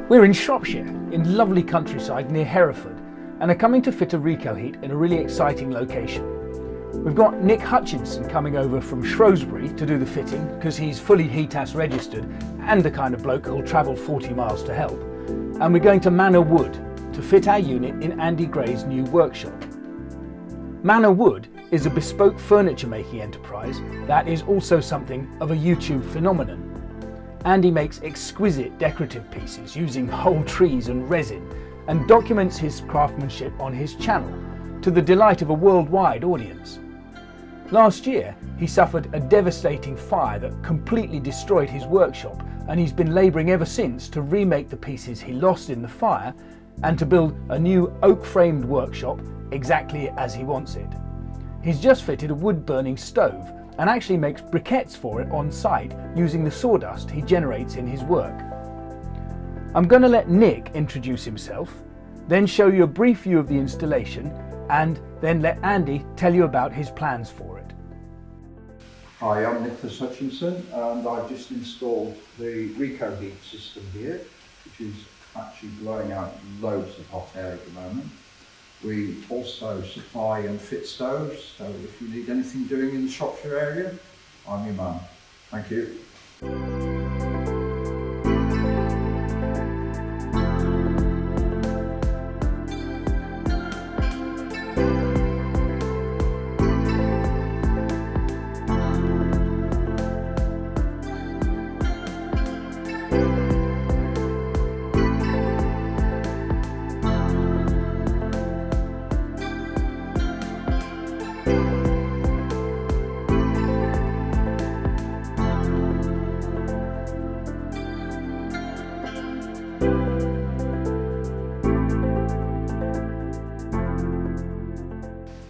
We're in Shropshire, in lovely countryside near Hereford, and are coming to fit a Recoheat in a really exciting location. We've got Nick Hutchinson coming over from Shrewsbury to do the fitting because he's fully HEATAS registered and the kind of bloke who'll travel 40 miles to help. And we're going to Manor to fit our unit in Andy Gray's new workshop. Manor is a bespoke furniture making enterprise that is also something of a YouTube phenomenon. Andy makes exquisite decorative pieces using whole trees and resin and documents his craftsmanship on his channel to the delight of a worldwide audience. Last year he suffered a devastating fire that completely destroyed his workshop, and he's been labouring ever since to remake the pieces he lost in the fire and to build a new oak-framed workshop exactly as he wants it. He's just fitted a wood-burning stove and actually makes briquettes for it on site using the sawdust he generates in his work. I'm going to let Nick introduce himself, then show you a brief view of the installation, and then let Andy tell you about his plans for it. Hi, I'm Nicholas Hutchinson, and I've just installed the Recoheat system here, which is actually blowing out loads of hot air at the moment. We also supply and fit stoves, so if you need anything doing in the Shropshire area, I'm your man. Thank you.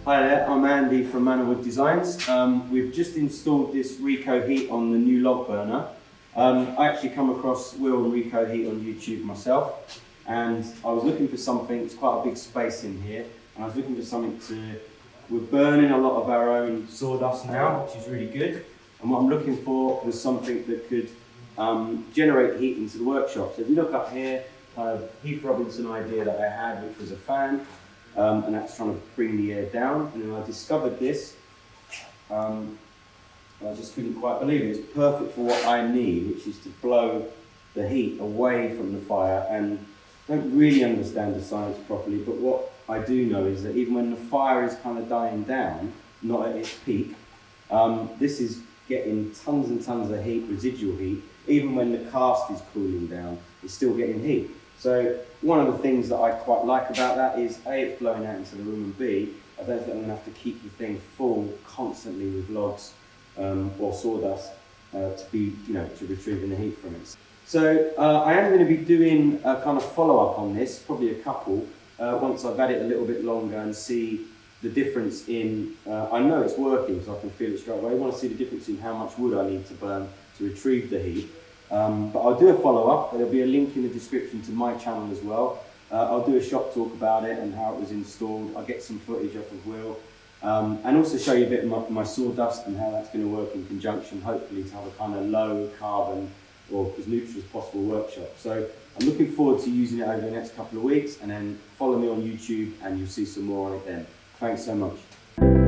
Hi there, I'm Andy from Manor Designs. We've just installed this Recoheat on the new log burner. I actually come across Will and Recoheat on YouTube myself, and I was looking for something. It's quite a big space in here, and I was looking for something we're burning a lot of our own sawdust now, which is really good. And what I'm looking for was something that could generate heat into the workshop. So if you look up here, Heath Robinson idea that I had, which was a fan. And that's trying to bring the air down. And then I discovered this. I just couldn't quite believe it. It's perfect for what I need, which is to blow the heat away from the fire. And I don't really understand the science properly, but what I do know is that even when the fire is kind of dying down, not at its peak, this is getting tons and tons of heat, residual heat. Even when the cast is cooling down, it's still getting heat. So one of the things that I quite like about that is A, it's blowing out into the room, and B, I don't think I'm going to have to keep the thing full constantly with logs or sawdust to be, to retrieving the heat from it. So I am going to be doing a kind of follow-up on this, probably a couple, once I've had it a little bit longer and see the difference in, I know it's working so I can feel it straight away. I want to see the difference in how much wood I need to burn to retrieve the heat. But I'll do a follow-up. There'll be a link in the description to my channel as well. I'll do a shop talk about it and how it was installed. I'll get some footage off of Will, and also show you a bit of my sawdust and how that's going to work in conjunction, hopefully to have a kind of low carbon or as neutral as possible workshop. So I'm looking forward to using it over the next couple of weeks, and then follow me on YouTube and you'll see some more on it then. Thanks so much.